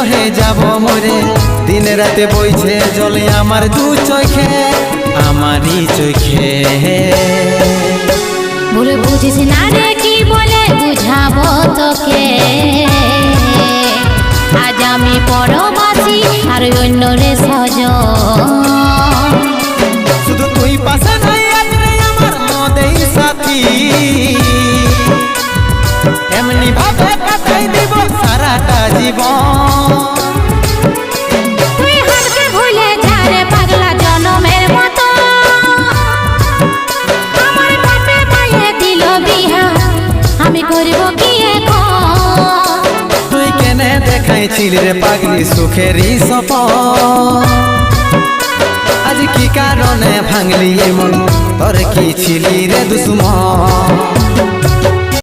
বিরহে যাব মরে দিন রাতে বইছে জলে আমার দু চোখে আমারই চোখে বলে বুঝিস না রে কি বলে বুঝাবো তোকে আজ আমি পরবাসী আর অন্য রে সজন শুধু তুই পাশে নাই আজ রে আমার মদেই সাথী এমনি ভাবে কাটাই দিব সারাটা জীবন তুই হারকে ভুলে যা রে পাগলা জনমের মতো আমার বাপে মায়ে দিল বিহা আমি করব কি এখন তুই কেনে দেখাইছিলি রে পাগলি সুখেরই সপন আজ কি কারণে ভাঙলি মন তোর কি ছিলি রে দুশ্মন